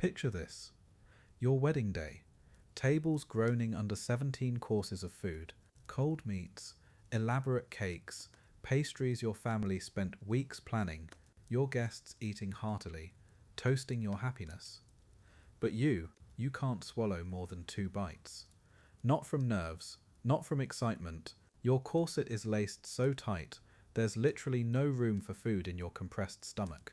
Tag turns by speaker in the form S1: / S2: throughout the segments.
S1: Picture this. Your wedding day. Tables groaning under 17 courses of food. Cold meats, elaborate cakes, pastries your family spent weeks planning. Your guests eating heartily, toasting your happiness. But you can't swallow more than 2 bites. Not from nerves, not from excitement. Your corset is laced so tight, there's literally no room for food in your compressed stomach.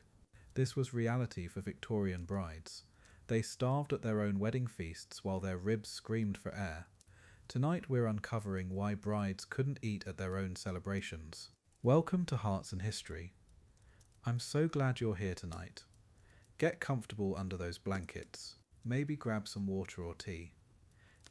S1: This was reality for Victorian brides. They starved at their own wedding feasts while their ribs screamed for air. Tonight we're uncovering why brides couldn't eat at their own celebrations. Welcome to Hearts and History. I'm so glad you're here tonight. Get comfortable under those blankets. Maybe grab some water or tea.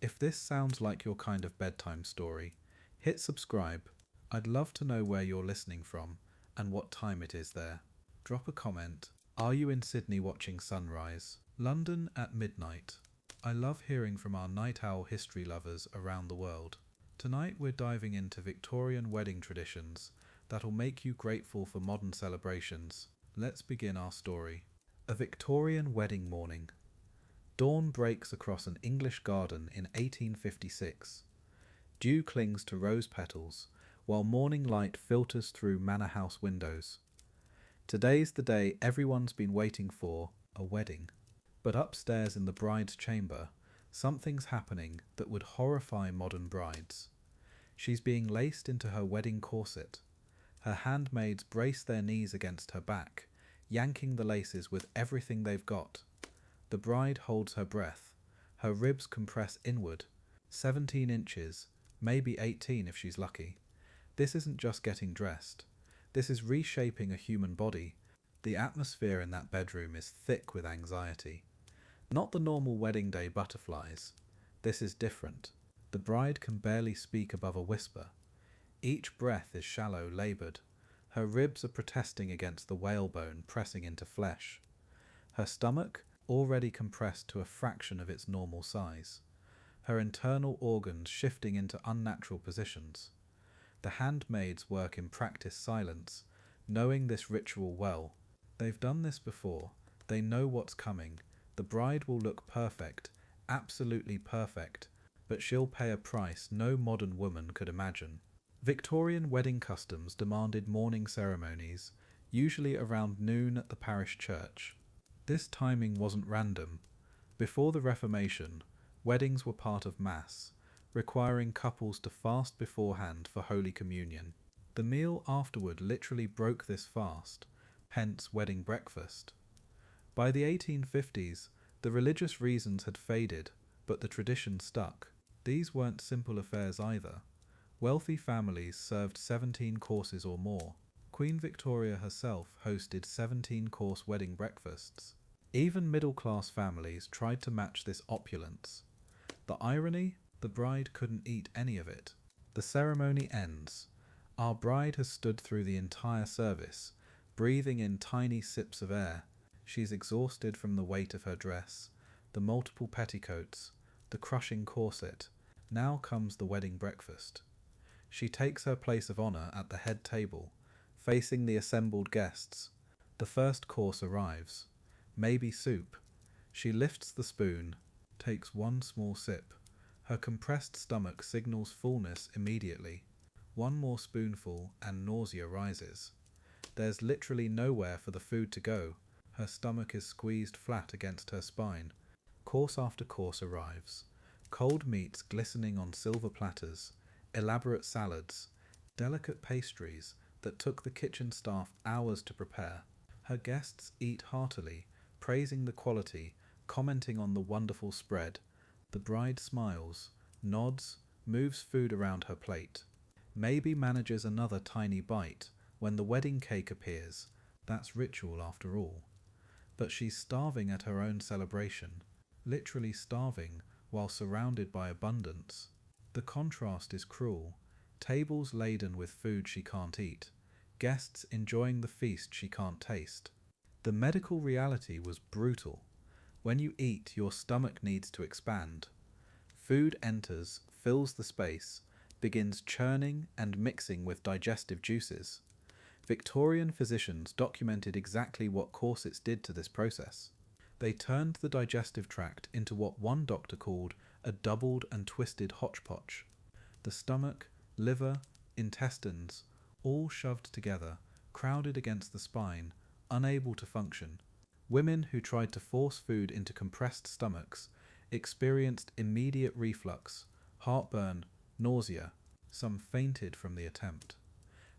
S1: If this sounds like your kind of bedtime story, hit subscribe. I'd love to know where you're listening from and what time it is there. Drop a comment. Are you in Sydney watching sunrise? London at midnight. I love hearing from our night owl history lovers around the world. Tonight we're diving into Victorian wedding traditions that'll make you grateful for modern celebrations. Let's begin our story. A Victorian wedding morning. Dawn breaks across an English garden in 1856. Dew clings to rose petals, while morning light filters through manor house windows. Today's the day everyone's been waiting for, a wedding. But upstairs in the bride's chamber, something's happening that would horrify modern brides. She's being laced into her wedding corset. Her handmaids brace their knees against her back, yanking the laces with everything they've got. The bride holds her breath. Her ribs compress inward, 17 inches, maybe 18 if she's lucky. This isn't just getting dressed. This is reshaping a human body. The atmosphere in that bedroom is thick with anxiety. Not the normal wedding day butterflies. This is different. The bride can barely speak above a whisper. Each breath is shallow, laboured. Her ribs are protesting against the whalebone pressing into flesh. Her stomach, already compressed to a fraction of its normal size. Her internal organs shifting into unnatural positions. The handmaids work in practiced silence, knowing this ritual well. They've done this before. They know what's coming. The bride will look perfect, absolutely perfect, but she'll pay a price no modern woman could imagine. Victorian wedding customs demanded morning ceremonies, usually around noon at the parish church. This timing wasn't random. Before the Reformation, weddings were part of Mass, requiring couples to fast beforehand for Holy Communion. The meal afterward literally broke this fast, hence wedding breakfast. By the 1850s, the religious reasons had faded, but the tradition stuck. These weren't simple affairs either. Wealthy families served 17 courses or more. Queen Victoria herself hosted 17-course wedding breakfasts. Even middle-class families tried to match this opulence. The irony? The bride couldn't eat any of it. The ceremony ends. Our bride has stood through the entire service, breathing in tiny sips of air. She's exhausted from the weight of her dress, the multiple petticoats, the crushing corset. Now comes the wedding breakfast. She takes her place of honour at the head table, facing the assembled guests. The first course arrives. Maybe soup. She lifts the spoon, takes one small sip. Her compressed stomach signals fullness immediately. One more spoonful and nausea rises. There's literally nowhere for the food to go. Her stomach is squeezed flat against her spine. Course after course arrives. Cold meats glistening on silver platters, elaborate salads, delicate pastries that took the kitchen staff hours to prepare. Her guests eat heartily, praising the quality, commenting on the wonderful spread. The bride smiles, nods, moves food around her plate. Maybe manages another tiny bite when the wedding cake appears. That's ritual after all. But she's starving at her own celebration, literally starving while surrounded by abundance. The contrast is cruel. Tables laden with food she can't eat. Guests enjoying the feast she can't taste. The medical reality was brutal. When you eat, your stomach needs to expand. Food enters, fills the space, begins churning and mixing with digestive juices. Victorian physicians documented exactly what corsets did to this process. They turned the digestive tract into what one doctor called a doubled and twisted hodgepodge. The stomach, liver, intestines, all shoved together, crowded against the spine, unable to function. Women who tried to force food into compressed stomachs experienced immediate reflux, heartburn, nausea. Some fainted from the attempt.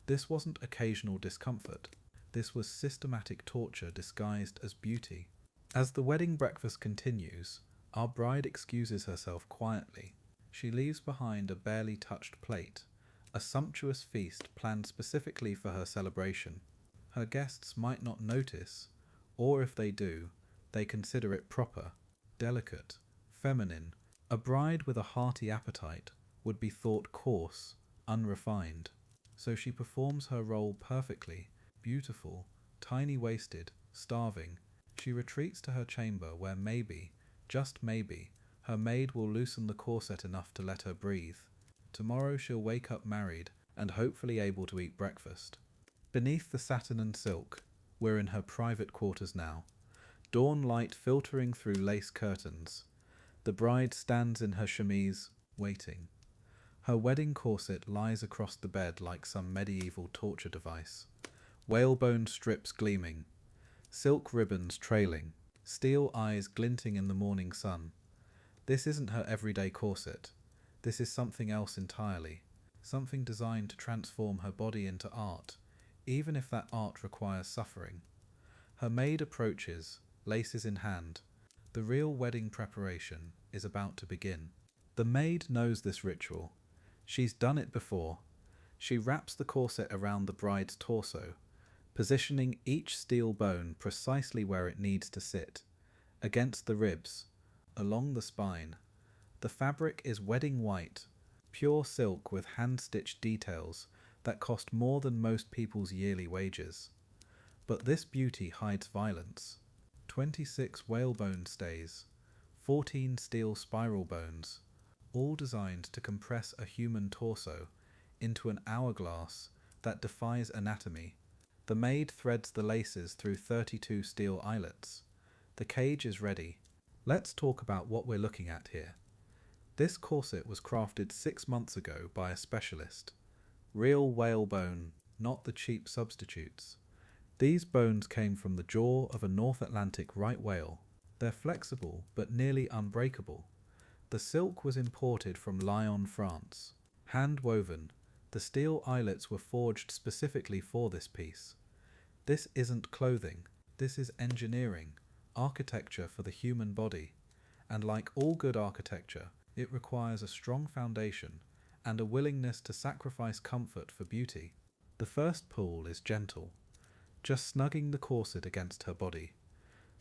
S1: This wasn't occasional discomfort. This was systematic torture disguised as beauty. As the wedding breakfast continues, our bride excuses herself quietly. She leaves behind a barely touched plate, a sumptuous feast planned specifically for her celebration. Her guests might not notice, or if they do, they consider it proper, delicate, feminine. A bride with a hearty appetite would be thought coarse, unrefined. So she performs her role perfectly, beautiful, tiny-waisted, starving. She retreats to her chamber where maybe, just maybe, her maid will loosen the corset enough to let her breathe. Tomorrow she'll wake up married and hopefully able to eat breakfast. Beneath the satin and silk, we're in her private quarters now. Dawn light filtering through lace curtains. The bride stands in her chemise, waiting. Her wedding corset lies across the bed like some medieval torture device. Whalebone strips gleaming, silk ribbons trailing, steel eyes glinting in the morning sun. This isn't her everyday corset. This is something else entirely, something designed to transform her body into art, even if that art requires suffering. Her maid approaches, laces in hand. The real wedding preparation is about to begin. The maid knows this ritual. She's done it before. She wraps the corset around the bride's torso, positioning each steel bone precisely where it needs to sit, against the ribs, along the spine. The fabric is wedding white, pure silk with hand-stitched details that cost more than most people's yearly wages. But this beauty hides violence. 26 whalebone stays, 14 steel spiral bones, all designed to compress a human torso into an hourglass that defies anatomy. The maid threads the laces through 32 steel eyelets. The cage is ready. Let's talk about what we're looking at here. This corset was crafted 6 months ago by a specialist. Real whalebone, not the cheap substitutes. These bones came from the jaw of a North Atlantic right whale. They're flexible but nearly unbreakable. The silk was imported from Lyon, France. Hand-woven, the steel eyelets were forged specifically for this piece. This isn't clothing. This is engineering, architecture for the human body. And like all good architecture, it requires a strong foundation and a willingness to sacrifice comfort for beauty. The first pull is gentle, just snugging the corset against her body.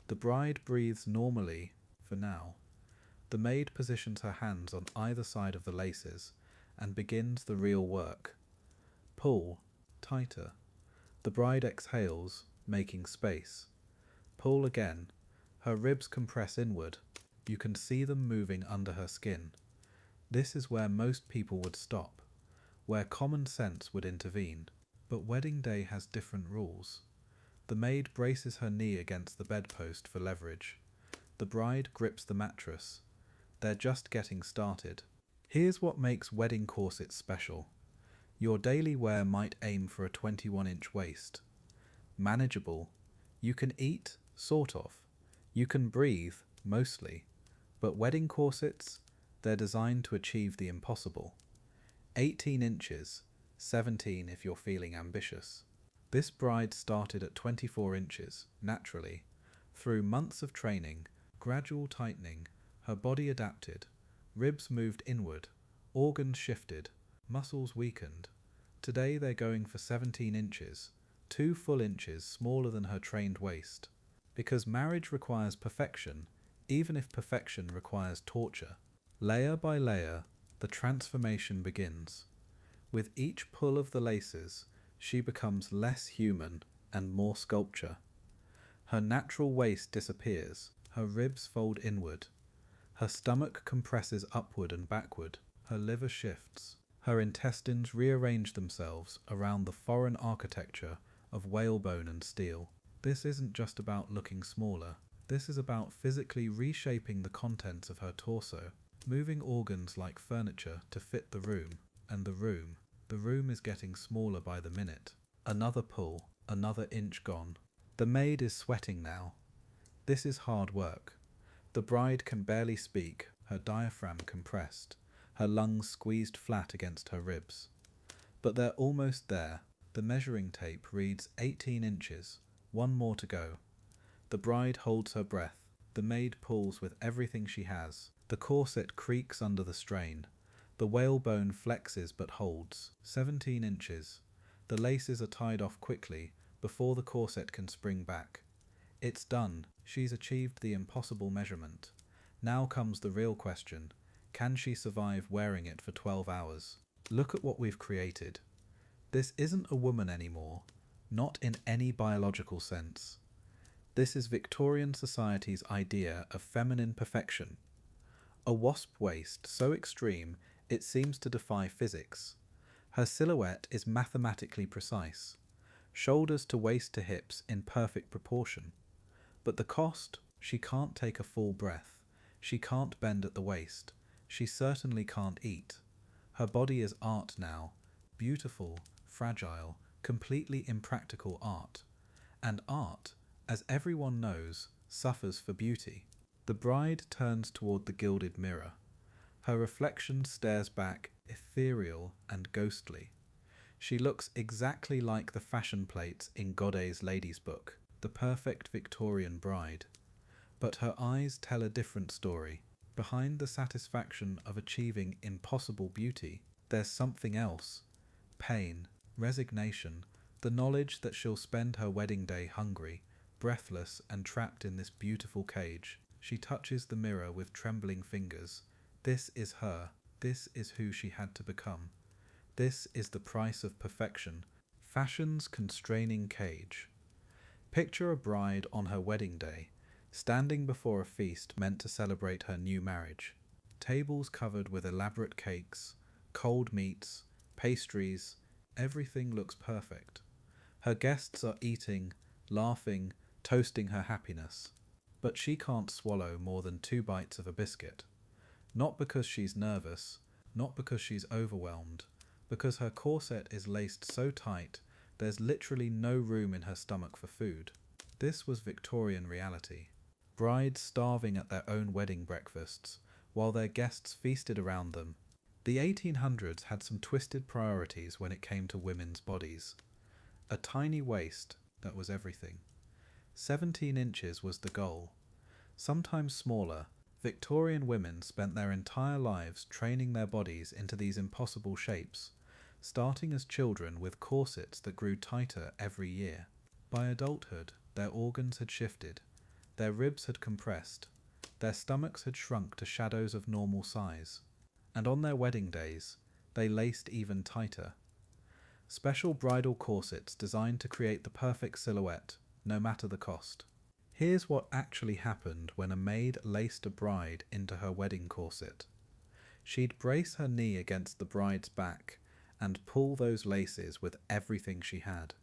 S1: The bride breathes normally, for now. The maid positions her hands on either side of the laces and begins the real work. Pull, tighter. The bride exhales, making space. Pull again. Her ribs compress inward. You can see them moving under her skin. This is where most people would stop, where common sense would intervene. But wedding day has different rules. The maid braces her knee against the bedpost for leverage. The bride grips the mattress. They're just getting started. Here's what makes wedding corsets special. Your daily wear might aim for a 21-inch waist. Manageable. You can eat, sort of. You can breathe, mostly. But wedding corsets, they're designed to achieve the impossible. 18 inches, 17 if you're feeling ambitious. This bride started at 24 inches, naturally. Through months of training, gradual tightening, her body adapted. Ribs moved inward, organs shifted, muscles weakened. Today they're going for 17 inches, 2 full inches smaller than her trained waist. Because marriage requires perfection, even if perfection requires torture. Layer by layer, the transformation begins. With each pull of the laces, she becomes less human and more sculpture. Her natural waist disappears, her ribs fold inward. Her stomach compresses upward and backward, her liver shifts. Her intestines rearrange themselves around the foreign architecture of whalebone and steel. This isn't just about looking smaller, This is about physically reshaping the contents of her torso, moving organs like furniture to fit the room, and the room is getting smaller by the minute. Another pull, another inch gone. The maid is sweating now. This is hard work. The bride can barely speak, her diaphragm compressed, her lungs squeezed flat against her ribs. But they're almost there. The measuring tape reads 18 inches, one more to go. The bride holds her breath. The maid pulls with everything she has. The corset creaks under the strain. The whalebone flexes but holds. 17 inches. The laces are tied off quickly before the corset can spring back. It's done. She's achieved the impossible measurement. Now comes the real question. Can she survive wearing it for 12 hours? Look at what we've created. This isn't a woman anymore, not in any biological sense. This is Victorian society's idea of feminine perfection. A wasp waist so extreme it seems to defy physics. Her silhouette is mathematically precise. Shoulders to waist to hips in perfect proportion. But the cost? She can't take a full breath. She can't bend at the waist. She certainly can't eat. Her body is art now. Beautiful, fragile, completely impractical art. And art, as everyone knows, suffers for beauty. The bride turns toward the gilded mirror. Her reflection stares back, ethereal and ghostly. She looks exactly like the fashion plates in Godey's Lady's Book, the perfect Victorian bride. But her eyes tell a different story. Behind the satisfaction of achieving impossible beauty, there's something else. Pain, resignation, the knowledge that she'll spend her wedding day hungry, breathless and trapped in this beautiful cage. She touches the mirror with trembling fingers. This is her. This is who she had to become. This is the price of perfection. Fashion's constraining cage. Picture a bride on her wedding day, standing before a feast meant to celebrate her new marriage. Tables covered with elaborate cakes, cold meats, pastries, everything looks perfect. Her guests are eating, laughing, toasting her happiness. But she can't swallow more than 2 bites of a biscuit. Not because she's nervous, not because she's overwhelmed, because her corset is laced so tight there's literally no room in her stomach for food. This was Victorian reality. Brides starving at their own wedding breakfasts, while their guests feasted around them. The 1800s had some twisted priorities when it came to women's bodies. A tiny waist, that was everything. 17 inches was the goal. Sometimes smaller, Victorian women spent their entire lives training their bodies into these impossible shapes, starting as children with corsets that grew tighter every year. By adulthood, their organs had shifted, their ribs had compressed, their stomachs had shrunk to shadows of normal size, and on their wedding days, they laced even tighter. Special bridal corsets designed to create the perfect silhouette, no matter the cost. Here's what actually happened when a maid laced a bride into her wedding corset. She'd brace her knee against the bride's back and pull those laces with everything she had.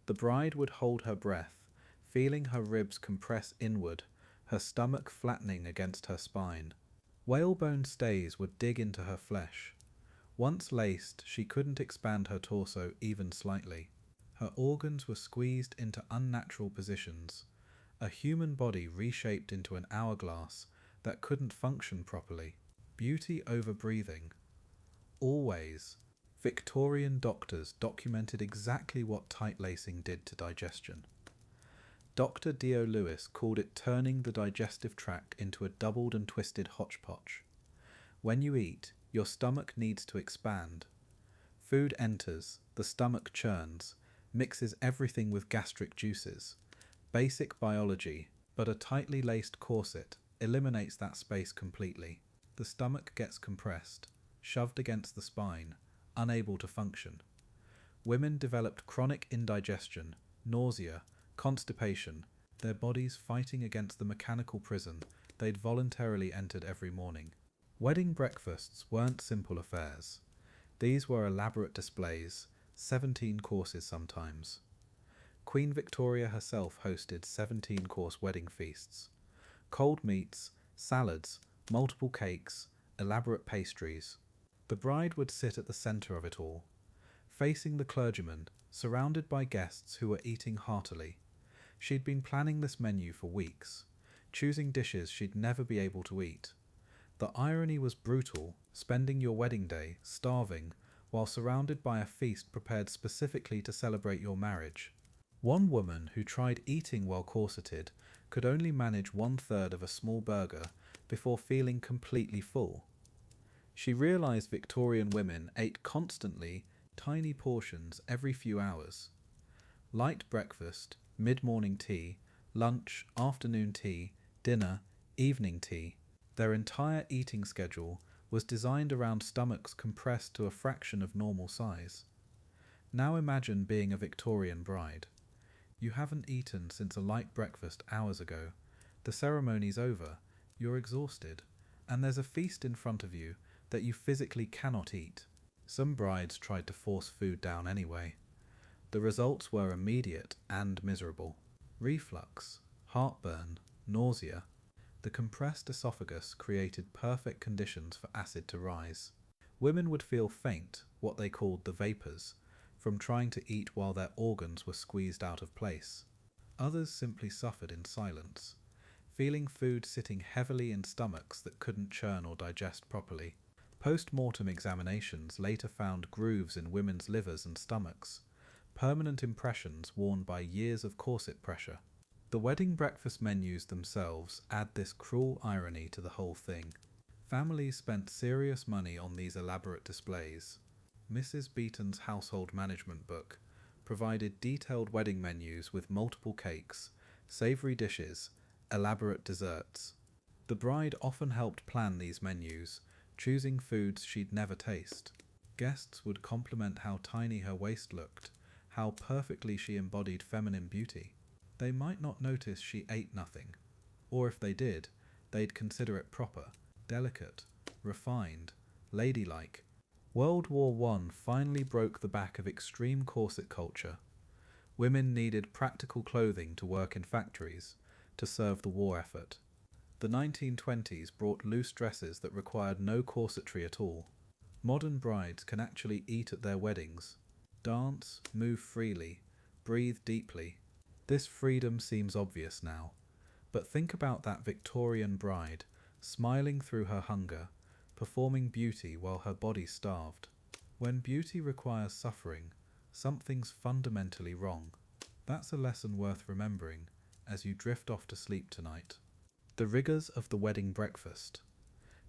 S1: The bride would hold her breath, feeling her ribs compress inward, her stomach flattening against her spine. Whalebone stays would dig into her flesh. Once laced, she couldn't expand her torso even slightly. Her organs were squeezed into unnatural positions, a human body reshaped into an hourglass that couldn't function properly. Beauty over breathing. Always, Victorian doctors documented exactly what tight lacing did to digestion. Dr. Dio Lewis called it turning the digestive tract into a doubled and twisted hodgepodge. When you eat, your stomach needs to expand. Food enters, the stomach churns, mixes everything with gastric juices. Basic biology, but a tightly laced corset eliminates that space completely. The stomach gets compressed, shoved against the spine, unable to function. Women developed chronic indigestion, nausea, constipation, their bodies fighting against the mechanical prison they'd voluntarily entered every morning. Wedding breakfasts weren't simple affairs. These were elaborate displays, 17 courses sometimes. Queen Victoria herself hosted 17-course wedding feasts. Cold meats, salads, multiple cakes, elaborate pastries. The bride would sit at the centre of it all, facing the clergyman, surrounded by guests who were eating heartily. She'd been planning this menu for weeks, choosing dishes she'd never be able to eat. The irony was brutal, spending your wedding day starving while surrounded by a feast prepared specifically to celebrate your marriage. One woman who tried eating while corseted could only manage 1/3 of a small burger before feeling completely full. She realized Victorian women ate constantly tiny portions every few hours. Light breakfast, mid-morning tea, lunch, afternoon tea, dinner, evening tea. Their entire eating schedule was designed around stomachs compressed to a fraction of normal size. Now imagine being a Victorian bride. You haven't eaten since a light breakfast hours ago. The ceremony's over, you're exhausted, and there's a feast in front of you that you physically cannot eat. Some brides tried to force food down anyway. The results were immediate and miserable. Reflux, heartburn, nausea. The compressed esophagus created perfect conditions for acid to rise. Women would feel faint, what they called the vapours, from trying to eat while their organs were squeezed out of place. Others simply suffered in silence, feeling food sitting heavily in stomachs that couldn't churn or digest properly. Post-mortem examinations later found grooves in women's livers and stomachs, permanent impressions worn by years of corset pressure. The wedding breakfast menus themselves add this cruel irony to the whole thing. Families spent serious money on these elaborate displays. Mrs. Beeton's household management book provided detailed wedding menus with multiple cakes, savoury dishes, elaborate desserts. The bride often helped plan these menus, choosing foods she'd never taste. Guests would compliment how tiny her waist looked, how perfectly she embodied feminine beauty. They might not notice she ate nothing, or if they did, they'd consider it proper, delicate, refined, ladylike. World War I finally broke the back of extreme corset culture. Women needed practical clothing to work in factories, to serve the war effort. The 1920s brought loose dresses that required no corsetry at all. Modern brides can actually eat at their weddings, dance, move freely, breathe deeply. This freedom seems obvious now, but think about that Victorian bride, smiling through her hunger, performing beauty while her body starved. When beauty requires suffering, something's fundamentally wrong. That's a lesson worth remembering as you drift off to sleep tonight. The rigours of the wedding breakfast.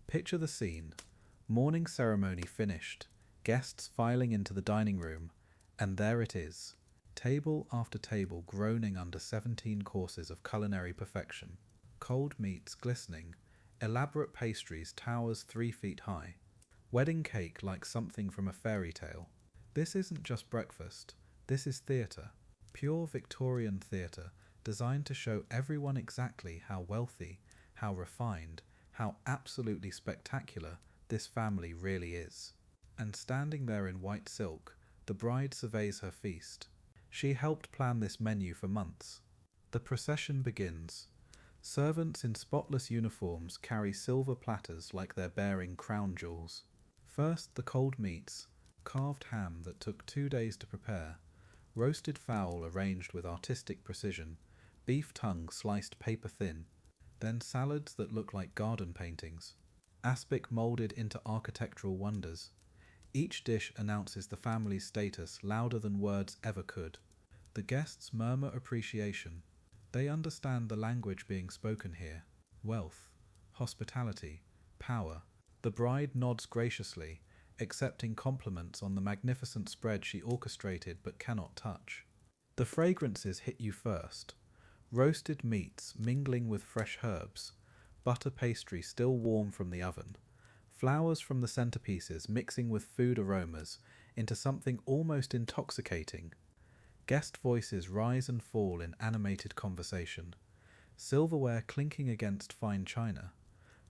S1: Picture the scene. Morning ceremony finished, guests filing into the dining room, and there it is. Table after table groaning under 17 courses of culinary perfection. Cold meats glistening, elaborate pastries towers 3 feet high. Wedding cake like something from a fairy tale. This isn't just breakfast, this is theatre. Pure Victorian theatre, designed to show everyone exactly how wealthy, how refined, how absolutely spectacular this family really is. And standing there in white silk, the bride surveys her feast. She helped plan this menu for months. The procession begins. Servants in spotless uniforms carry silver platters like they're bearing crown jewels. First the cold meats, carved ham that took 2 days to prepare, roasted fowl arranged with artistic precision, beef tongue sliced paper thin, then salads that look like garden paintings, aspic moulded into architectural wonders. Each dish announces the family's status louder than words ever could. The guests murmur appreciation. They understand the language being spoken here. Wealth, hospitality, power. The bride nods graciously, accepting compliments on the magnificent spread she orchestrated but cannot touch. The fragrances hit you first. Roasted meats mingling with fresh herbs, butter pastry still warm from the oven, flowers from the centerpieces mixing with food aromas into something almost intoxicating. Guest voices rise and fall in animated conversation, silverware clinking against fine china,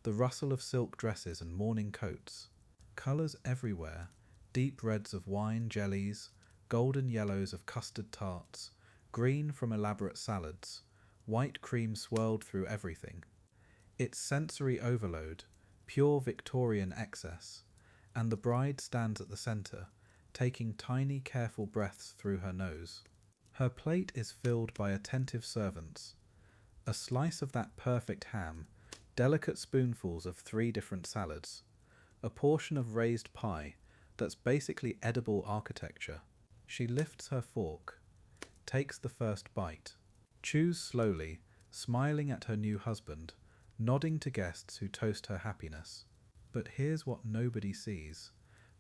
S1: the rustle of silk dresses and morning coats, colours everywhere, deep reds of wine jellies, golden yellows of custard tarts, green from elaborate salads, white cream swirled through everything. It's sensory overload, pure Victorian excess, and the bride stands at the centre, taking tiny, careful breaths through her nose. Her plate is filled by attentive servants. A slice of that perfect ham, delicate spoonfuls of 3 different salads, a portion of raised pie that's basically edible architecture. She lifts her fork, takes the first bite, chews slowly, smiling at her new husband, nodding to guests who toast her happiness. But here's what nobody sees.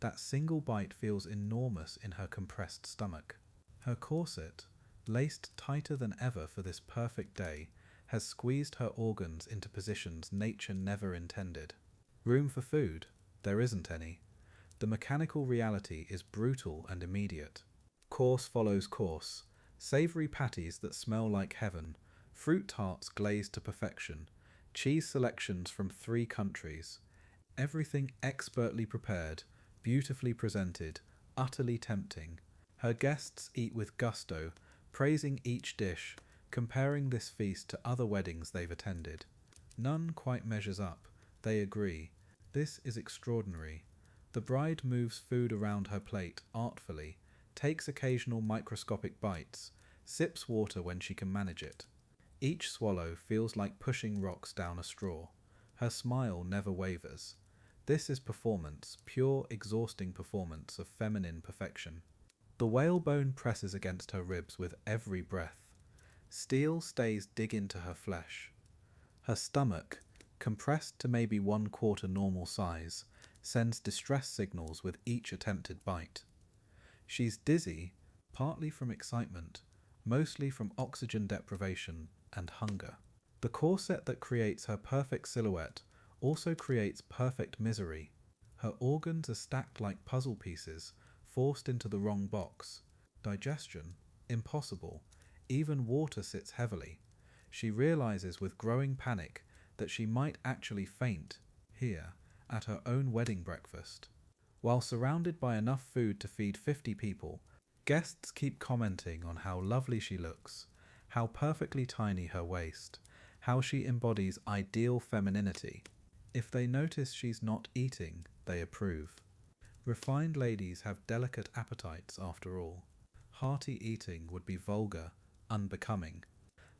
S1: That single bite feels enormous in her compressed stomach. Her corset, laced tighter than ever for this perfect day, has squeezed her organs into positions nature never intended. Room for food? There isn't any. The mechanical reality is brutal and immediate. Course follows course. Savoury patties that smell like heaven, fruit tarts glazed to perfection, cheese selections from 3 countries. Everything expertly prepared, beautifully presented, utterly tempting. Her guests eat with gusto, praising each dish, comparing this feast to other weddings they've attended. None quite measures up. They agree. This is extraordinary. The bride moves food around her plate artfully, takes occasional microscopic bites, sips water when she can manage it. Each swallow feels like pushing rocks down a straw. Her smile never wavers. This is performance, pure, exhausting performance of feminine perfection. The whalebone presses against her ribs with every breath. Steel stays dig into her flesh. Her stomach, compressed to maybe 1/4 normal size, sends distress signals with each attempted bite. She's dizzy, partly from excitement, mostly from oxygen deprivation and hunger. The corset that creates her perfect silhouette also creates perfect misery. Her organs are stacked like puzzle pieces, forced into the wrong box. Digestion? Impossible. Even water sits heavily. She realizes with growing panic that she might actually faint here at her own wedding breakfast. While surrounded by enough food to feed 50 people, guests keep commenting on how lovely she looks, how perfectly tiny her waist, how she embodies ideal femininity. If they notice she's not eating, they approve. Refined ladies have delicate appetites after all. Hearty eating would be vulgar, unbecoming.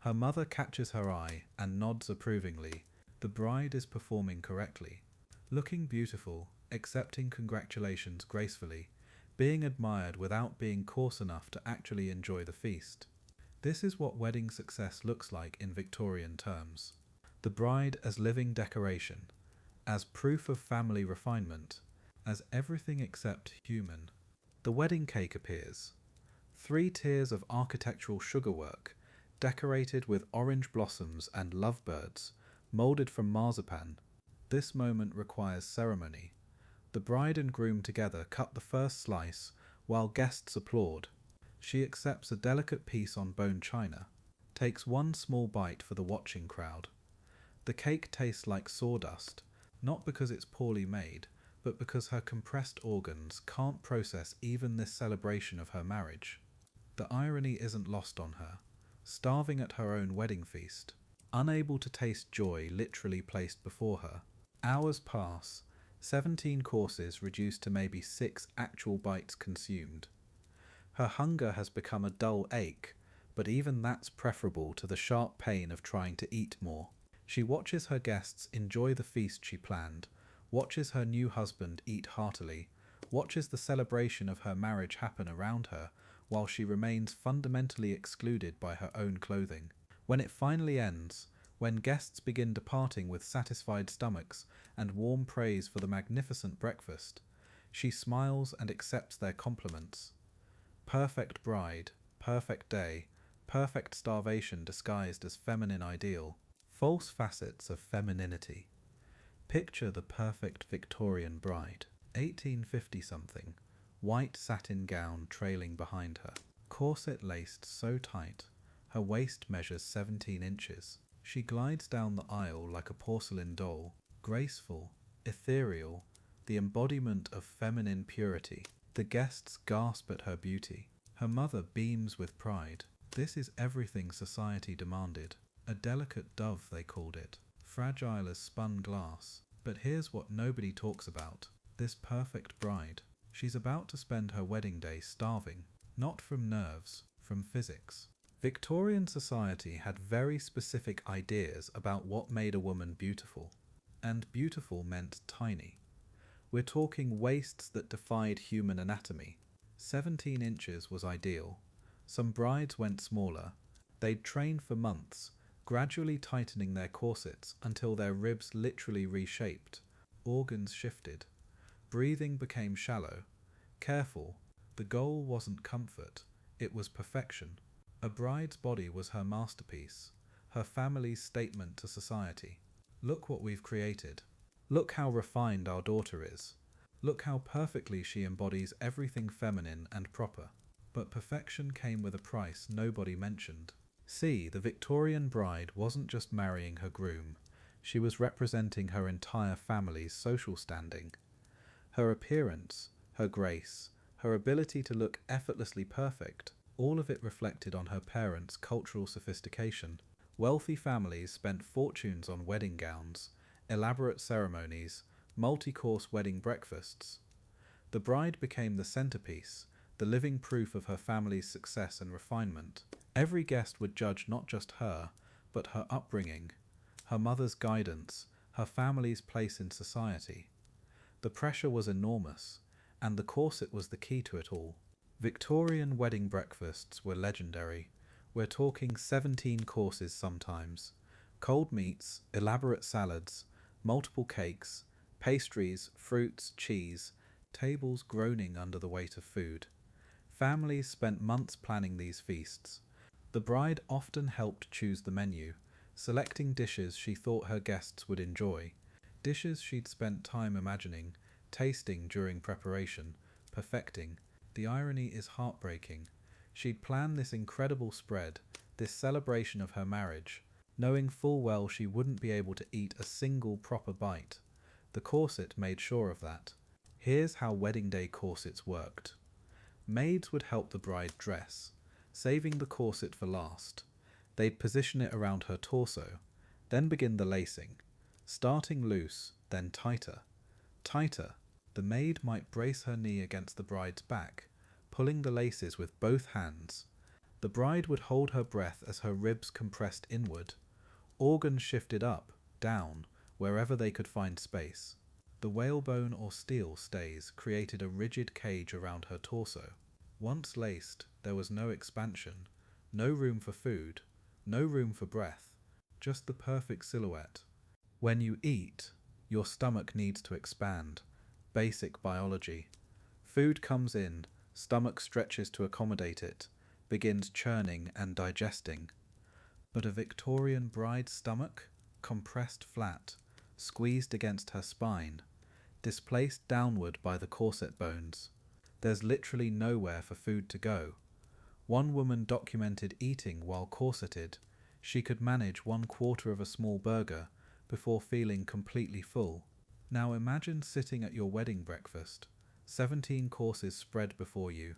S1: Her mother catches her eye and nods approvingly. The bride is performing correctly. Looking beautiful, accepting congratulations gracefully, being admired without being coarse enough to actually enjoy the feast. This is what wedding success looks like in Victorian terms. The bride as living decoration, as proof of family refinement, as everything except human. The wedding cake appears. 3 tiers of architectural sugarwork, decorated with orange blossoms and lovebirds, moulded from marzipan. This moment requires ceremony. The bride and groom together cut the first slice, while guests applaud. She accepts a delicate piece on bone china, takes one small bite for the watching crowd. The cake tastes like sawdust, not because it's poorly made, but because her compressed organs can't process even this celebration of her marriage. The irony isn't lost on her. Starving at her own wedding feast, unable to taste joy literally placed before her. Hours pass, 17 courses reduced to maybe 6 actual bites consumed. Her hunger has become a dull ache, but even that's preferable to the sharp pain of trying to eat more. She watches her guests enjoy the feast she planned, watches her new husband eat heartily, watches the celebration of her marriage happen around her, while she remains fundamentally excluded by her own clothing. When it finally ends, when guests begin departing with satisfied stomachs and warm praise for the magnificent breakfast, she smiles and accepts their compliments. Perfect bride, perfect day, perfect starvation disguised as feminine ideal. False facets of femininity. Picture the perfect Victorian bride, 1850-something, white satin gown trailing behind her, corset laced so tight, her waist measures 17 inches. She glides down the aisle like a porcelain doll, graceful, ethereal, the embodiment of feminine purity. The guests gasp at her beauty. Her mother beams with pride. This is everything society demanded. A delicate dove, they called it, fragile as spun glass. But here's what nobody talks about. This perfect bride. She's about to spend her wedding day starving. Not from nerves, from physics. Victorian society had very specific ideas about what made a woman beautiful. And beautiful meant tiny. We're talking waists that defied human anatomy. 17 inches was ideal. Some brides went smaller. They'd train for months, gradually tightening their corsets until their ribs literally reshaped. Organs shifted. Breathing became shallow. Careful, the goal wasn't comfort, it was perfection. A bride's body was her masterpiece, her family's statement to society. Look what we've created. Look how refined our daughter is. Look how perfectly she embodies everything feminine and proper. But perfection came with a price nobody mentioned. See, the Victorian bride wasn't just marrying her groom, she was representing her entire family's social standing. Her appearance, her grace, her ability to look effortlessly perfect, all of it reflected on her parents' cultural sophistication. Wealthy families spent fortunes on wedding gowns, elaborate ceremonies, multi-course wedding breakfasts. The bride became the centerpiece, the living proof of her family's success and refinement. Every guest would judge not just her, but her upbringing, her mother's guidance, her family's place in society. The pressure was enormous, and the corset was the key to it all. Victorian wedding breakfasts were legendary. We're talking 17 courses sometimes. Cold meats, elaborate salads, multiple cakes, pastries, fruits, cheese, tables groaning under the weight of food. Families spent months planning these feasts. The bride often helped choose the menu, selecting dishes she thought her guests would enjoy, dishes she'd spent time imagining, tasting during preparation, perfecting. The irony is heartbreaking. She'd planned this incredible spread, this celebration of her marriage, knowing full well she wouldn't be able to eat a single proper bite. The corset made sure of that. Here's how wedding day corsets worked. Maids would help the bride dress, saving the corset for last. They'd position it around her torso, then begin the lacing, starting loose, then tighter. Tighter. The maid might brace her knee against the bride's back, pulling the laces with both hands. The bride would hold her breath as her ribs compressed inward. Organs shifted up, down, wherever they could find space. The whalebone or steel stays created a rigid cage around her torso. Once laced, there was no expansion, no room for food, no room for breath, just the perfect silhouette. When you eat, your stomach needs to expand. Basic biology. Food comes in, stomach stretches to accommodate it, begins churning and digesting. But a Victorian bride's stomach, compressed flat, squeezed against her spine, displaced downward by the corset bones. There's literally nowhere for food to go. One woman documented eating while corseted. She could manage 1/4 of a small burger before feeling completely full. Now imagine sitting at your wedding breakfast, 17 courses spread before you.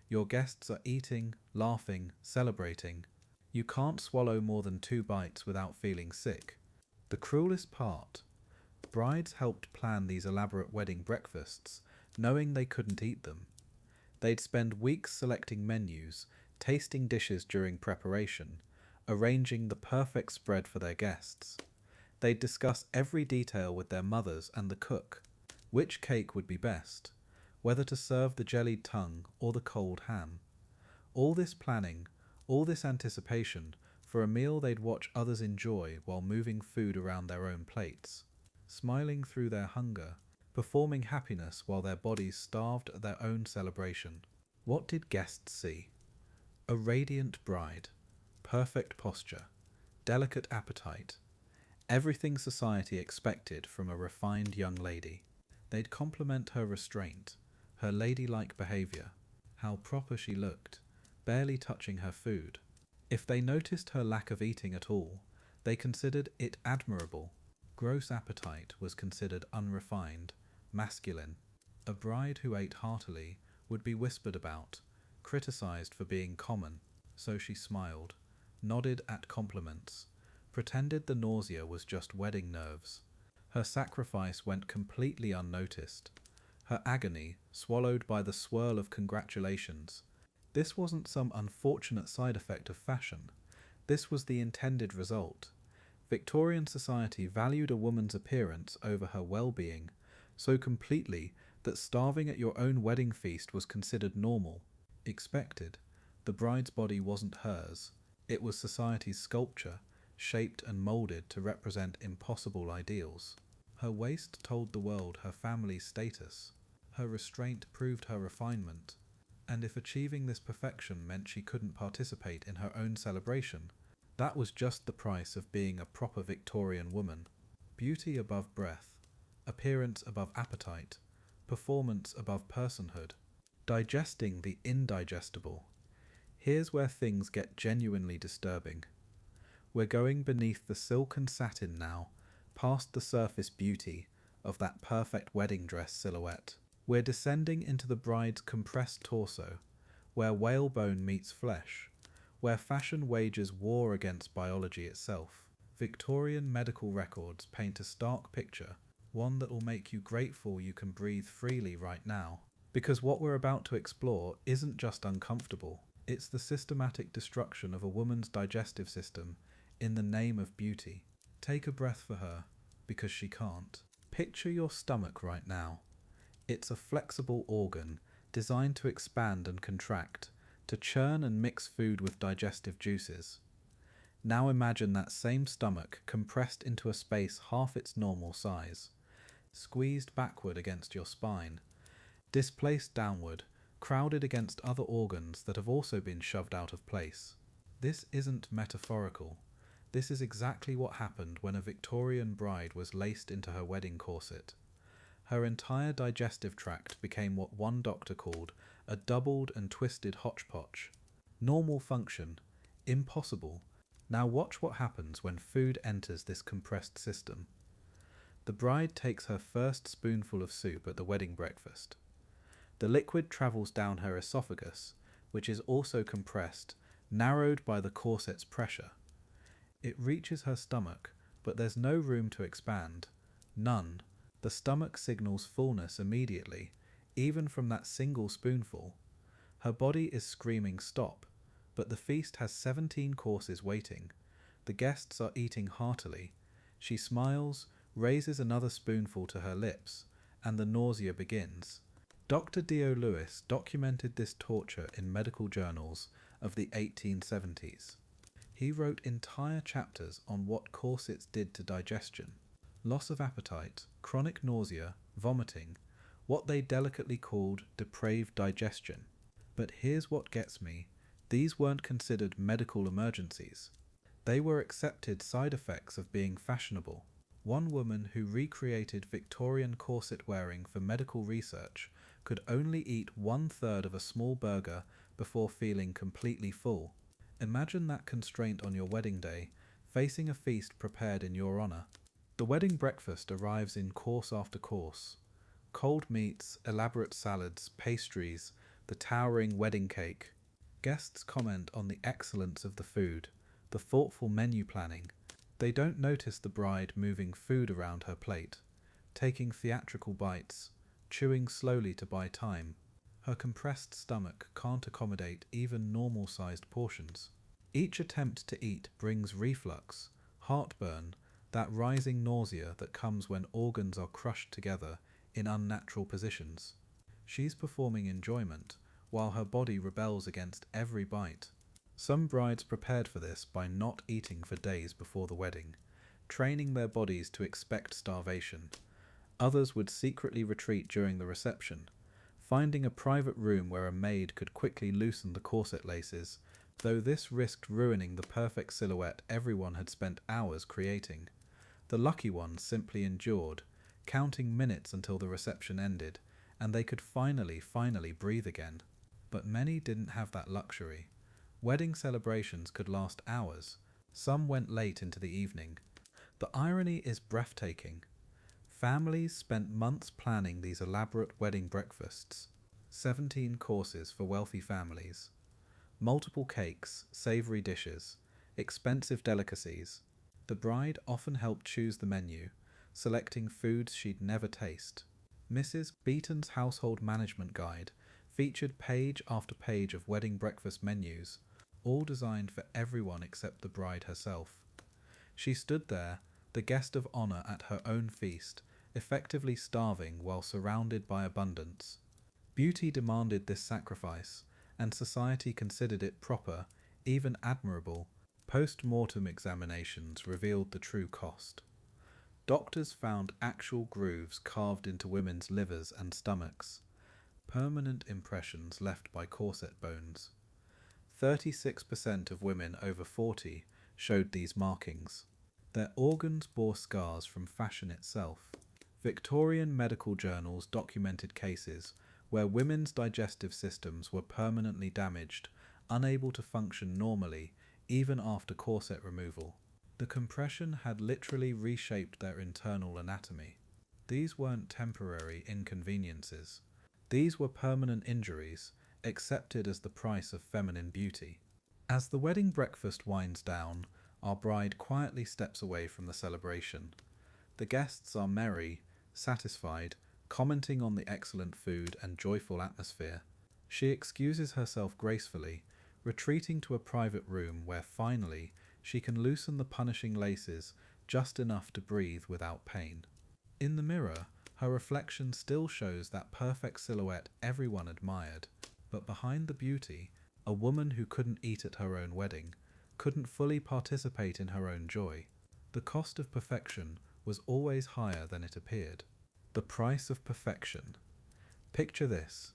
S1: Your guests are eating, laughing, celebrating. You can't swallow more than 2 bites without feeling sick. The cruelest part, brides helped plan these elaborate wedding breakfasts, knowing they couldn't eat them. They'd spend weeks selecting menus, tasting dishes during preparation, arranging the perfect spread for their guests. They'd discuss every detail with their mothers and the cook, which cake would be best, whether to serve the jellied tongue or the cold ham. All this planning, all this anticipation for a meal they'd watch others enjoy while moving food around their own plates, smiling through their hunger, performing happiness while their bodies starved at their own celebration. What did guests see? A radiant bride, perfect posture, delicate appetite, everything society expected from a refined young lady. They'd compliment her restraint, her ladylike behaviour, how proper she looked, barely touching her food. If they noticed her lack of eating at all, they considered it admirable. Gross appetite was considered unrefined, masculine. A bride who ate heartily would be whispered about, criticised for being common. So she smiled, nodded at compliments, pretended the nausea was just wedding nerves. Her sacrifice went completely unnoticed, her agony swallowed by the swirl of congratulations. This wasn't some unfortunate side effect of fashion. This was the intended result. Victorian society valued a woman's appearance over her well-being so completely that starving at your own wedding feast was considered normal, expected. The bride's body wasn't hers. It was society's sculpture, shaped and moulded to represent impossible ideals. Her waist told the world her family's status. Her restraint proved her refinement. And if achieving this perfection meant she couldn't participate in her own celebration, that was just the price of being a proper Victorian woman. Beauty above breath, appearance above appetite, performance above personhood, digesting the indigestible. Here's where things get genuinely disturbing. We're going beneath the silk and satin now, past the surface beauty of that perfect wedding dress silhouette. We're descending into the bride's compressed torso, where whalebone meets flesh, where fashion wages war against biology itself. Victorian medical records paint a stark picture, one that will make you grateful you can breathe freely right now. Because what we're about to explore isn't just uncomfortable, it's the systematic destruction of a woman's digestive system in the name of beauty. Take a breath for her, because she can't. Picture your stomach right now. It's a flexible organ designed to expand and contract, to churn and mix food with digestive juices. Now imagine that same stomach compressed into a space half its normal size, squeezed backward against your spine, displaced downward, crowded against other organs that have also been shoved out of place. This isn't metaphorical. This is exactly what happened when a Victorian bride was laced into her wedding corset. Her entire digestive tract became what one doctor called a doubled and twisted hodgepodge. Normal function, impossible. Now watch what happens when food enters this compressed system. The bride takes her first spoonful of soup at the wedding breakfast. The liquid travels down her esophagus, which is also compressed, narrowed by the corset's pressure. It reaches her stomach, but there's no room to expand. None. The stomach signals fullness immediately, even from that single spoonful. Her body is screaming stop, but the feast has 17 courses waiting. The guests are eating heartily. She smiles, raises another spoonful to her lips, and the nausea begins. Dr. Dio Lewis documented this torture in medical journals of the 1870s. He wrote entire chapters on what corsets did to digestion. Loss of appetite, chronic nausea, vomiting, what they delicately called depraved digestion. But here's what gets me. These weren't considered medical emergencies. They were accepted side effects of being fashionable. One woman who recreated Victorian corset wearing for medical research could only eat 1/3 of a small burger before feeling completely full. Imagine that constraint on your wedding day, facing a feast prepared in your honour. The wedding breakfast arrives in course after course. Cold meats, elaborate salads, pastries, the towering wedding cake. Guests comment on the excellence of the food, the thoughtful menu planning. They don't notice the bride moving food around her plate, taking theatrical bites, chewing slowly to buy time. Her compressed stomach can't accommodate even normal-sized portions. Each attempt to eat brings reflux, heartburn, that rising nausea that comes when organs are crushed together in unnatural positions. She's performing enjoyment, while her body rebels against every bite. Some brides prepared for this by not eating for days before the wedding, training their bodies to expect starvation. Others would secretly retreat during the reception, finding a private room where a maid could quickly loosen the corset laces, though this risked ruining the perfect silhouette everyone had spent hours creating. The lucky ones simply endured, counting minutes until the reception ended, and they could finally breathe again. But many didn't have that luxury. Wedding celebrations could last hours. Some went late into the evening. The irony is breathtaking. Families spent months planning these elaborate wedding breakfasts, 17 courses for wealthy families. multiple cakes, savoury dishes, expensive delicacies. The bride often helped choose the menu, selecting foods she'd never taste. Mrs. Beaton's household management guide featured page after page of wedding breakfast menus, all designed for everyone except the bride herself. She stood there, the guest of honour at her own feast, effectively starving while surrounded by abundance. Beauty demanded this sacrifice, and society considered it proper, even admirable. Post-mortem examinations revealed the true cost. Doctors found actual grooves carved into women's livers and stomachs, permanent impressions left by corset bones. 36% of women over 40 showed these markings. Their organs bore scars from fashion itself. Victorian medical journals documented cases where women's digestive systems were permanently damaged, unable to function normally even after corset removal. The compression had literally reshaped their internal anatomy. These weren't temporary inconveniences. These were permanent injuries, accepted as the price of feminine beauty. As the wedding breakfast winds down, our bride quietly steps away from the celebration. The guests are merry, satisfied, commenting on the excellent food and joyful atmosphere. She excuses herself gracefully, retreating to a private room where finally she can loosen the punishing laces just enough to breathe without pain. In the mirror, her reflection still shows that perfect silhouette everyone admired, but behind the beauty, a woman who couldn't eat at her own wedding, couldn't fully participate in her own joy. The cost of perfection was always higher than it appeared. The price of perfection. Picture this.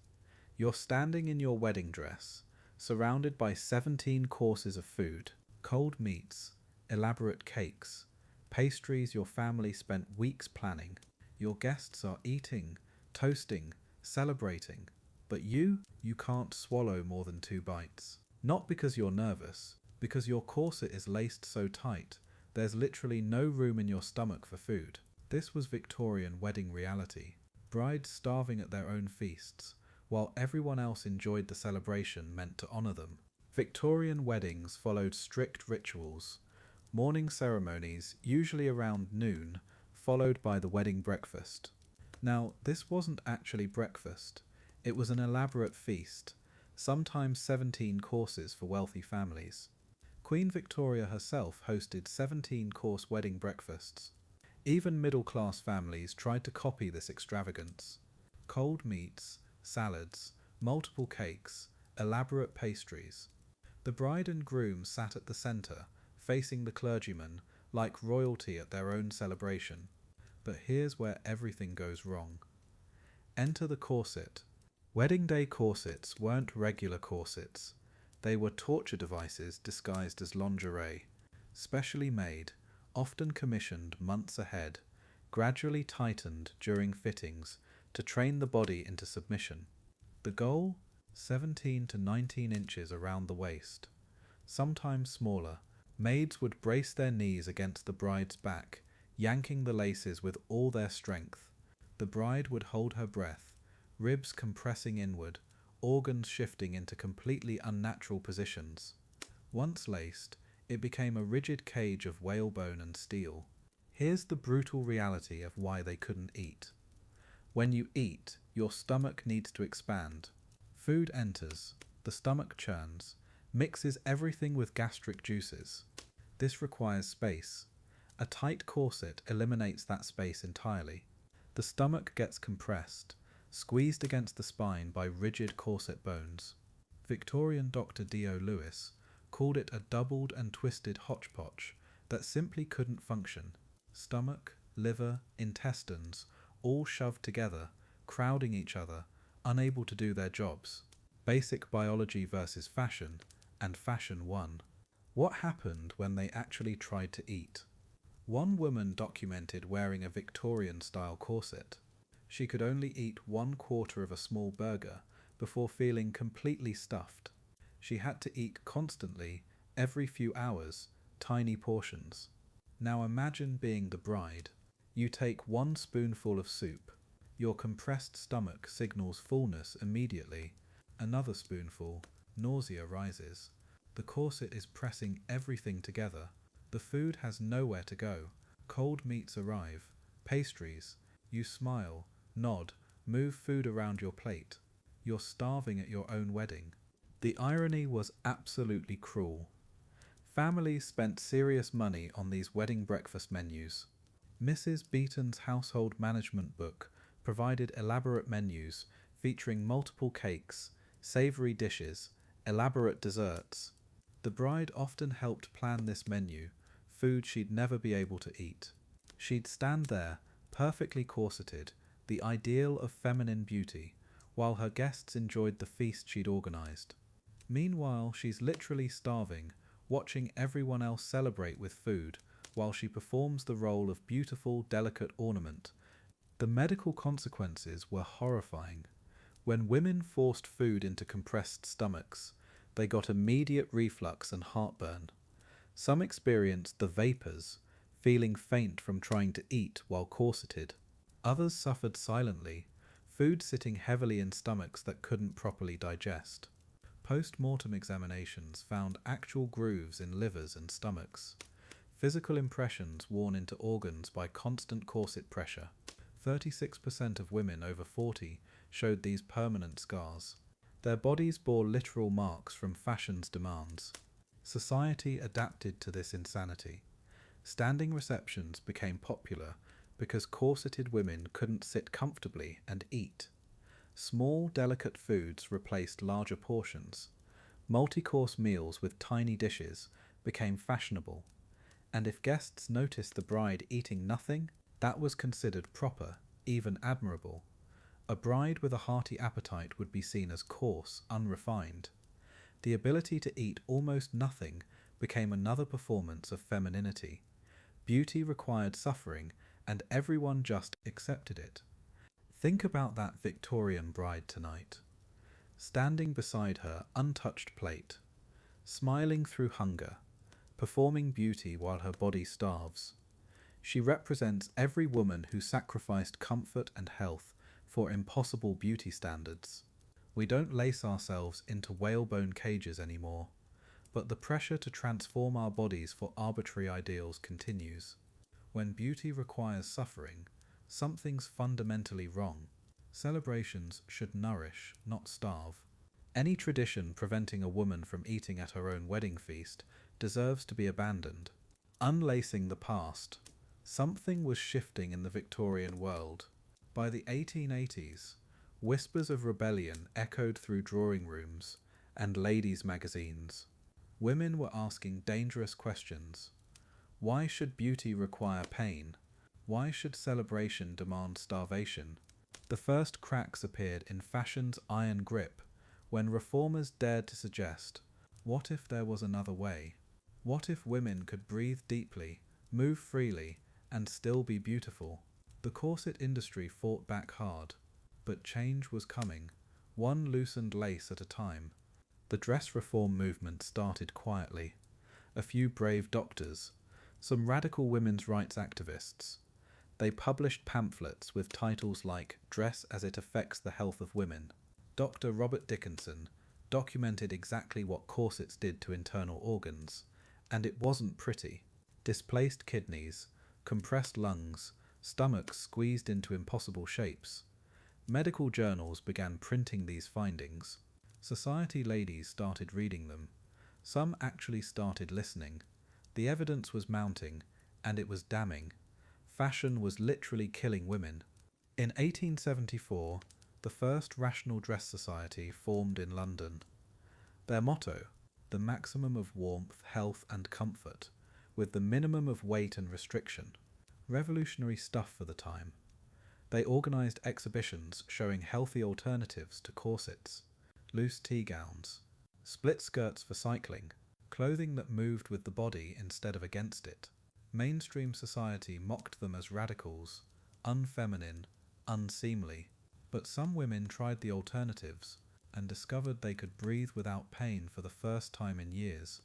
S1: You're standing in your wedding dress, surrounded by 17 courses of food, cold meats, elaborate cakes, pastries your family spent weeks planning. Your guests are eating, toasting, celebrating, but you can't swallow more than 2 bites. Not because you're nervous, because your corset is laced so tight, there's literally no room in your stomach for food. This was Victorian wedding reality. Brides starving at their own feasts, while everyone else enjoyed the celebration meant to honour them. Victorian weddings followed strict rituals. Morning ceremonies, usually around noon, followed by the wedding breakfast. Now, this wasn't actually breakfast. It was an elaborate feast, sometimes 17 courses for wealthy families. Queen Victoria herself hosted 17-course wedding breakfasts. Even middle-class families tried to copy this extravagance. Cold meats, salads, multiple cakes, elaborate pastries. The bride and groom sat at the centre, facing the clergyman, like royalty at their own celebration. But here's where everything goes wrong. Enter the corset. Wedding day corsets weren't regular corsets. They were torture devices disguised as lingerie, specially made, often commissioned months ahead, gradually tightened during fittings to train the body into submission. The goal? 17 to 19 inches around the waist. Sometimes smaller, maids would brace their knees against the bride's back, yanking the laces with all their strength. The bride would hold her breath, ribs compressing inward, organs shifting into completely unnatural positions. Once laced, it became a rigid cage of whalebone and steel. Here's the brutal reality of why they couldn't eat. When you eat, your stomach needs to expand. Food enters, the stomach churns, mixes everything with gastric juices. This requires space. A tight corset eliminates that space entirely. The stomach gets compressed, squeezed against the spine by rigid corset bones. Victorian Dr. D.O. Lewis called it a doubled and twisted hodgepodge that simply couldn't function. Stomach, liver, intestines, all shoved together, crowding each other, unable to do their jobs. Basic biology versus fashion, and fashion won. What happened when they actually tried to eat? One woman documented wearing a Victorian-style corset. She could only eat 1/4 of a small burger before feeling completely stuffed. She had to eat constantly, every few hours, tiny portions. Now imagine being the bride. You take 1 spoonful of soup. Your compressed stomach signals fullness immediately. Another spoonful, Nausea rises. The corset is pressing everything together. The food has nowhere to go. Cold meats arrive. Pastries. You smile, nod, move food around your plate. You're starving at your own wedding. The irony was absolutely cruel. Families spent serious money on these wedding breakfast menus. Mrs. Beeton's household management book provided elaborate menus featuring multiple cakes, savoury dishes, elaborate desserts. The bride often helped plan this menu, food she'd never be able to eat. She'd stand there, perfectly corseted, the ideal of feminine beauty, while her guests enjoyed the feast she'd organised. Meanwhile, she's literally starving, watching everyone else celebrate with food, while she performs the role of beautiful, delicate ornament. The medical consequences were horrifying. When women forced food into compressed stomachs, they got immediate reflux and heartburn. Some experienced the vapours, feeling faint from trying to eat while corseted. Others suffered silently, food sitting heavily in stomachs that couldn't properly digest. Post-mortem examinations found actual grooves in livers and stomachs, physical impressions worn into organs by constant corset pressure. 36% of women over 40 showed these permanent scars. Their bodies bore literal marks from fashion's demands. Society adapted to this insanity. Standing receptions became popular because corseted women couldn't sit comfortably and eat. Small, delicate foods replaced larger portions. Multi-course meals with tiny dishes became fashionable. And if guests noticed the bride eating nothing, that was considered proper, even admirable. A bride with a hearty appetite would be seen as coarse, unrefined. The ability to eat almost nothing became another performance of femininity. Beauty required suffering, and everyone just accepted it. Think about that Victorian bride tonight. Standing beside her untouched plate, smiling through hunger, performing beauty while her body starves. She represents every woman who sacrificed comfort and health for impossible beauty standards. We don't lace ourselves into whalebone cages anymore, but the pressure to transform our bodies for arbitrary ideals continues. When beauty requires suffering, something's fundamentally wrong. Celebrations should nourish, not starve. Any tradition preventing a woman from eating at her own wedding feast deserves to be abandoned. Unlacing the past. Something was shifting in the Victorian world. By the 1880s, whispers of rebellion echoed through drawing rooms and ladies' magazines. Women were asking dangerous questions. Why should beauty require pain? Why should celebration demand starvation? The first cracks appeared in fashion's iron grip when reformers dared to suggest, what if there was another way? What if women could breathe deeply, move freely, and still be beautiful? The corset industry fought back hard, but change was coming, one loosened lace at a time. The dress reform movement started quietly. A few brave doctors, some radical women's rights activists. They published pamphlets with titles like Dress as it Affects the Health of Women. Dr. Robert Dickinson documented exactly what corsets did to internal organs, and it wasn't pretty. Displaced kidneys, compressed lungs, stomachs squeezed into impossible shapes. Medical journals began printing these findings. Society ladies started reading them. Some actually started listening. The evidence was mounting, and it was damning. Fashion was literally killing women. In 1874, the first Rational Dress Society formed in London. Their motto, the maximum of warmth, health and comfort, with the minimum of weight and restriction. Revolutionary stuff for the time. They organised exhibitions showing healthy alternatives to corsets, loose tea gowns, split skirts for cycling, clothing that moved with the body instead of against it. Mainstream society mocked them as radicals, unfeminine, unseemly. But some women tried the alternatives and discovered they could breathe without pain for the first time in years.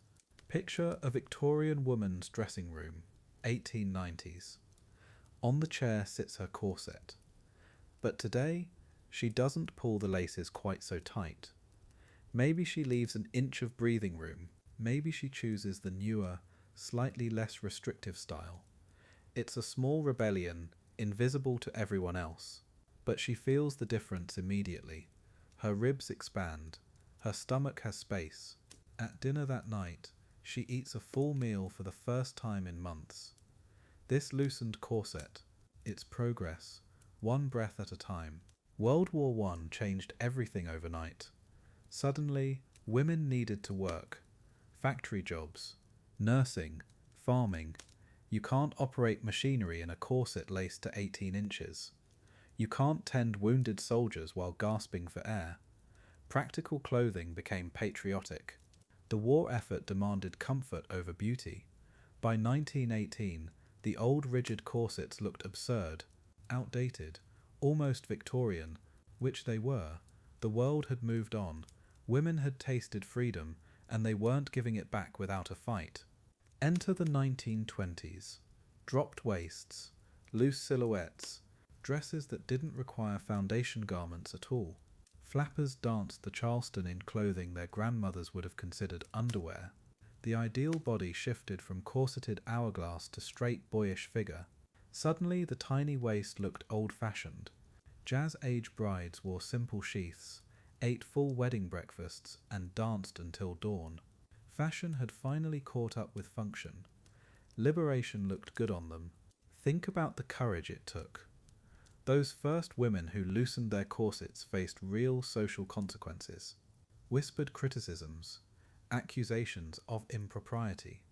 S1: Picture a Victorian woman's dressing room, 1890s. On the chair sits her corset. But today, she doesn't pull the laces quite so tight. Maybe she leaves an inch of breathing room. Maybe she chooses the newer, slightly less restrictive style. It's a small rebellion, invisible to everyone else. But she feels the difference immediately. Her ribs expand. Her stomach has space. At dinner that night, she eats a full meal for the first time in months. This loosened corset, its progress, one breath at a time. World War One changed everything overnight. Suddenly, women needed to work. Factory jobs, nursing, farming. You can't operate machinery in a corset laced to 18 inches. You can't tend wounded soldiers while gasping for air. Practical clothing became patriotic. The war effort demanded comfort over beauty. By 1918, the old rigid corsets looked absurd, outdated, almost Victorian, which they were. The world had moved on. Women had tasted freedom, and they weren't giving it back without a fight. Enter the 1920s. Dropped waists, loose silhouettes, dresses that didn't require foundation garments at all. Flappers danced the Charleston in clothing their grandmothers would have considered underwear. The ideal body shifted from corseted hourglass to straight boyish figure. Suddenly the tiny waist looked old-fashioned. Jazz-age brides wore simple sheaths, ate full wedding breakfasts, and danced until dawn. Fashion had finally caught up with function. Liberation looked good on them. Think about the courage it took. Those first women who loosened their corsets faced real social consequences. Whispered criticisms, accusations of impropriety,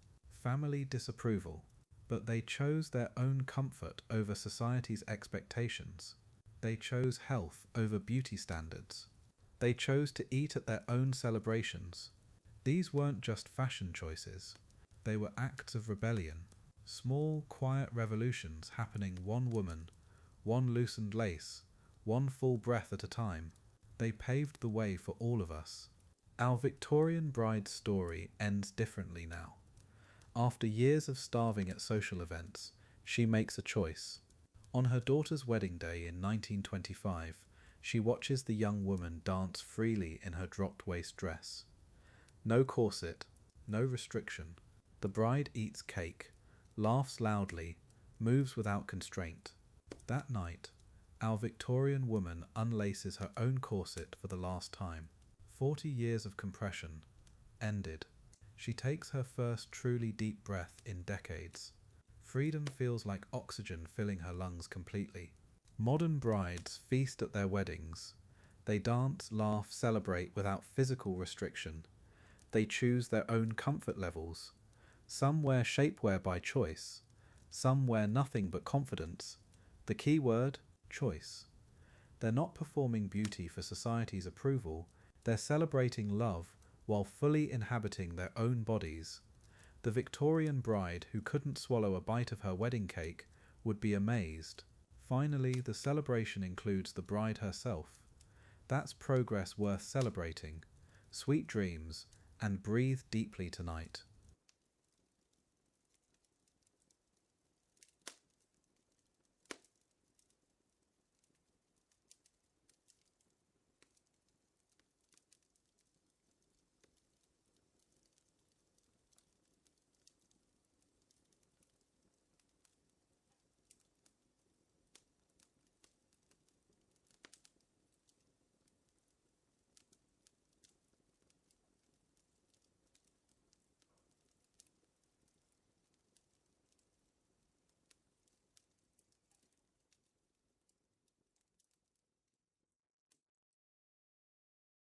S1: family disapproval. But they chose their own comfort over society's expectations. They chose health over beauty standards. They chose to eat at their own celebrations. These weren't just fashion choices. They were acts of rebellion. Small, quiet revolutions happening one woman, one loosened lace, one full breath at a time. They paved the way for all of us. Our Victorian bride's story ends differently now. After years of starving at social events, she makes a choice. On her daughter's wedding day in 1925, she watches the young woman dance freely in her dropped waist dress. No corset, no restriction. The bride eats cake, laughs loudly, moves without constraint. That night, our Victorian woman unlaces her own corset for the last time. 40 years of compression ended. She takes her first truly deep breath in decades. Freedom feels like oxygen filling her lungs completely. Modern brides feast at their weddings. They dance, laugh, celebrate without physical restriction. They choose their own comfort levels. Some wear shapewear by choice. Some wear nothing but confidence. The key word, choice. They're not performing beauty for society's approval. They're celebrating love while fully inhabiting their own bodies. The Victorian bride who couldn't swallow a bite of her wedding cake would be amazed. Finally, the celebration includes the bride herself. That's progress worth celebrating. Sweet dreams, and breathe deeply tonight.